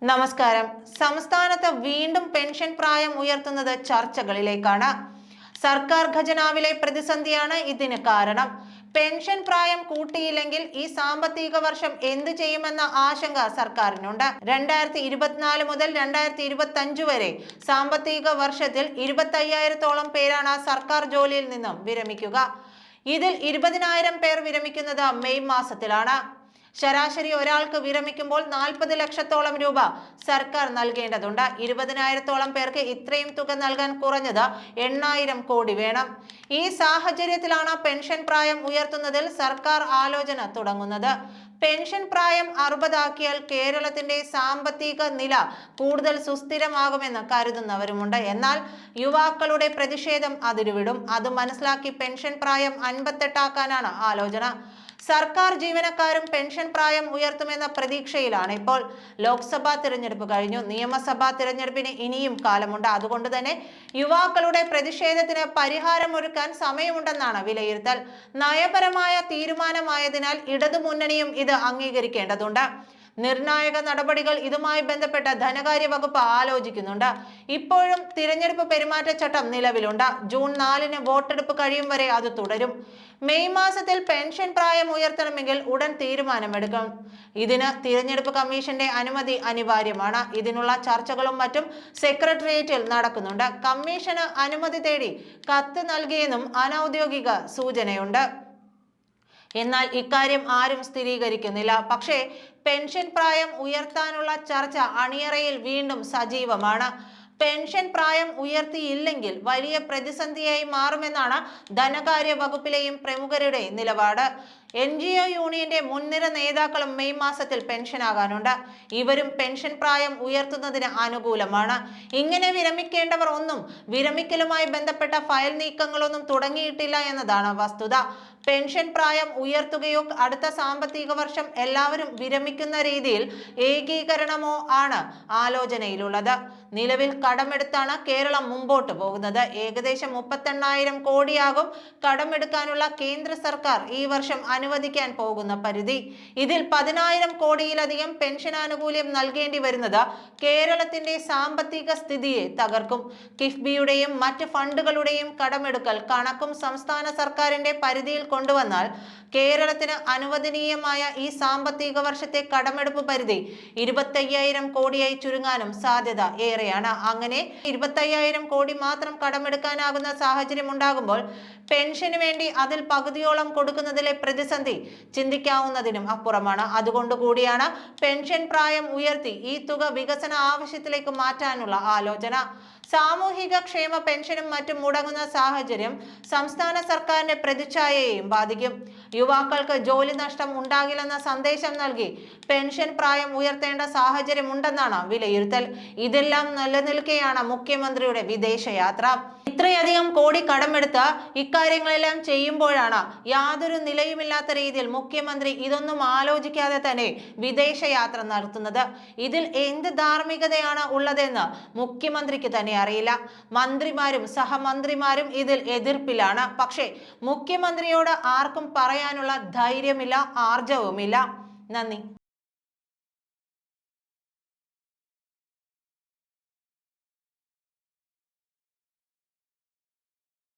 നമസ്കാരം. സംസ്ഥാനത്ത് വീണ്ടും പെൻഷൻ പ്രായം ഉയർത്തുന്നത് ചർച്ചകളിലേക്കാണ്. സർക്കാർ ഖജനാവിലെ പ്രതിസന്ധിയാണ് ഇതിന് കാരണം. പെൻഷൻ പ്രായം കൂട്ടിയില്ലെങ്കിൽ ഈ സാമ്പത്തിക വർഷം എന്ത് ചെയ്യുമെന്ന ആശങ്ക സർക്കാരിനുണ്ട്. 2024 മുതൽ 2025 വരെ സാമ്പത്തിക വർഷത്തിൽ 25,000-ഓളം പേരാണ് സർക്കാർ ജോലിയിൽ നിന്നും വിരമിക്കുക. ഇതിൽ 20,000 പേർ വിരമിക്കുന്നത് മെയ് മാസത്തിലാണ്. ശരാശരി ഒരാൾക്ക് വിരമിക്കുമ്പോൾ 40 ലക്ഷത്തോളം രൂപ സർക്കാർ നൽകേണ്ടതുണ്ട്. 20,000-ഓളം പേർക്ക് ഇത്രയും തുക നൽകാൻ കുറഞ്ഞത് 8,000 കോടി വേണം. ഈ സാഹചര്യത്തിലാണ് പെൻഷൻ പ്രായം ഉയർത്തുന്നതിൽ സർക്കാർ ആലോചന തുടങ്ങുന്നത്. പെൻഷൻ പ്രായം 60 ആക്കിയാൽ കേരളത്തിന്റെ സാമ്പത്തിക നില കൂടുതൽ സുസ്ഥിരമാകുമെന്ന് കരുതുന്നവരുമുണ്ട്. എന്നാൽ യുവാക്കളുടെ പ്രതിഷേധം അതിരുവിടും. അത് മനസ്സിലാക്കി പെൻഷൻ പ്രായം 58 ആക്കാനാണ് ആലോചന. സർക്കാർ ജീവനക്കാരും പെൻഷൻ പ്രായം ഉയർത്തുമെന്ന പ്രതീക്ഷയിലാണ് ഇപ്പോൾ. ലോക്സഭാ തിരഞ്ഞെടുപ്പ് കഴിഞ്ഞു. നിയമസഭാ തിരഞ്ഞെടുപ്പിന് ഇനിയും കാലമുണ്ട്. അതുകൊണ്ട് തന്നെ യുവാക്കളുടെ പ്രതിഷേധത്തിന് പരിഹാരമൊരുക്കാൻ സമയമുണ്ടെന്നാണ് വിലയിരുത്തൽ. നയപരമായ തീരുമാനമായതിനാൽ ഇടതുമുന്നണിയും ഇത് അംഗീകരിക്കേണ്ടതുണ്ട്. നിർണായക നടപടികൾ ഇതുമായി ബന്ധപ്പെട്ട് ധനകാര്യ വകുപ്പ് ആലോചിക്കുന്നുണ്ട്. ഇപ്പോഴും തിരഞ്ഞെടുപ്പ് പെരുമാറ്റച്ചട്ടം നിലവിലുണ്ട്. ജൂൺ 4-ന് വോട്ടെടുപ്പ് കഴിയും വരെ അത് തുടരും. മെയ് മാസത്തിൽ പെൻഷൻ പ്രായം ഉയർത്തണമെങ്കിൽ ഉടൻ തീരുമാനമെടുക്കും. ഇതിന് തിരഞ്ഞെടുപ്പ് കമ്മീഷന്റെ അനുമതി അനിവാര്യമാണ്. ഇതിനുള്ള ചർച്ചകളും മറ്റും സെക്രട്ടേറിയറ്റിൽ നടക്കുന്നുണ്ട്. കമ്മീഷന് അനുമതി തേടി കത്ത് നൽകിയെന്നും അനൌദ്യോഗിക സൂചനയുണ്ട്. എന്നാൽ ഇക്കാര്യം ആരും സ്ഥിരീകരിക്കുന്നില്ല. പക്ഷേ പെൻഷൻ പ്രായം ഉയർത്താനുള്ള ചർച്ച അണിയറയിൽ വീണ്ടും സജീവമാണ്. പെൻഷൻ പ്രായം ഉയർത്തിയില്ലെങ്കിൽ വലിയ പ്രതിസന്ധിയായി മാറുമെന്നാണ് ധനകാര്യ വകുപ്പിലെയും പ്രമുഖരുടെ നിലപാട്. NGO യൂണിയന്റെ മുൻനിര നേതാക്കളും മെയ് മാസത്തിൽ പെൻഷനാകാനുണ്ട്. ഇവരും പെൻഷൻ പ്രായം ഉയർത്തുന്നതിന് അനുകൂലമാണ്. ഇങ്ങനെ വിരമിക്കേണ്ടവർ ഒന്നും വിരമിക്കലുമായി ബന്ധപ്പെട്ട ഫയൽ നീക്കങ്ങളൊന്നും തുടങ്ങിയിട്ടില്ല എന്നതാണ് വസ്തുത. പെൻഷൻ പ്രായം ഉയർത്തുകയോ അടുത്ത സാമ്പത്തിക വർഷം എല്ലാവരും വിരമിക്കുന്ന രീതിയിൽ ഏകീകരണമോ ആണ് ആലോചനയിലുള്ളത്. നിലവിൽ കടമെടുത്താണ് കേരളം മുമ്പോട്ട് പോകുന്നത്. ഏകദേശം 38,000 കോടിയാകും കടമെടുക്കാനുള്ള കേന്ദ്ര സർക്കാർ ഈ വർഷം അനുവദിക്കാൻ പോകുന്ന പരിധി. ഇതിൽ 10,000 കോടിയിലധികം പെൻഷൻ ആനുകൂല്യം നൽകേണ്ടി വരുന്നത് കേരളത്തിന്റെ സാമ്പത്തിക സ്ഥിതിയെ തകർക്കും. കിഫ്ബിയുടെയും മറ്റ് ഫണ്ടുകളുടെയും കടമെടുക്കൽ കണക്കും സംസ്ഥാന സർക്കാരിന്റെ പരിധിയിൽ കൊണ്ടുവന്നാൽ കേരളത്തിന് അനുവദനീയമായ ഈ സാമ്പത്തിക വർഷത്തെ കടമെടുപ്പ് പരിധി 25,000 കോടിയായി ചുരുങ്ങാനും സാധ്യത ഏറെയാണ്. അങ്ങനെ 25,000 കോടി മാത്രം കടമെടുക്കാനാകുന്ന സാഹചര്യം ഉണ്ടാകുമ്പോൾ പെൻഷന് വേണ്ടി അതിൽ പകുതിയോളം കൊടുക്കുന്നതിലെ പ്രതിസന്ധി ചിന്തിക്കാവുന്നതിനും അപ്പുറമാണ്. അതുകൊണ്ട് കൂടിയാണ് പെൻഷൻ പ്രായം ഉയർത്തി ഈ തുക വികസന ആവശ്യത്തിലേക്ക് മാറ്റാനുള്ള ആലോചന. സാമൂഹിക ക്ഷേമ പെൻഷനും മറ്റും മുടങ്ങുന്ന സാഹചര്യം സംസ്ഥാന സർക്കാരിന്റെ പ്രതിച്ഛായയെയും ബാധിക്കും. യുവാക്കൾക്ക് ജോലി നഷ്ടം ഉണ്ടാകില്ലെന്ന സന്ദേശം നൽകി പെൻഷൻ പ്രായം ഉയർത്തേണ്ട സാഹചര്യം ഉണ്ടെന്നാണ് വിലയിരുത്തൽ. ഇതെല്ലാം നിലനിൽക്കെയാണ് മുഖ്യമന്ത്രിയുടെ വിദേശയാത്ര. ഇത്രയധികം കോടി കടമെടുത്ത് ഇക്കാര്യങ്ങളെല്ലാം ചെയ്യുമ്പോഴാണ് യാതൊരു നിലയുമില്ലാത്ത രീതിയിൽ മുഖ്യമന്ത്രി ഇതൊന്നും ആലോചിക്കാതെ തന്നെ വിദേശയാത്ര നടത്തുന്നത്. ഇതിൽ എന്ത് ധാർമ്മികതയാണ് ഉള്ളതെന്ന് മുഖ്യമന്ത്രിക്ക് തന്നെ അറിയില്ല. മന്ത്രിമാരും സഹമന്ത്രിമാരും ഇതിൽ എതിർപ്പിലാണ്. പക്ഷേ മുഖ്യമന്ത്രിയോട് ആർക്കും പറയാനുള്ള ധൈര്യമില്ല, ആർജവുമില്ല. നന്ദി.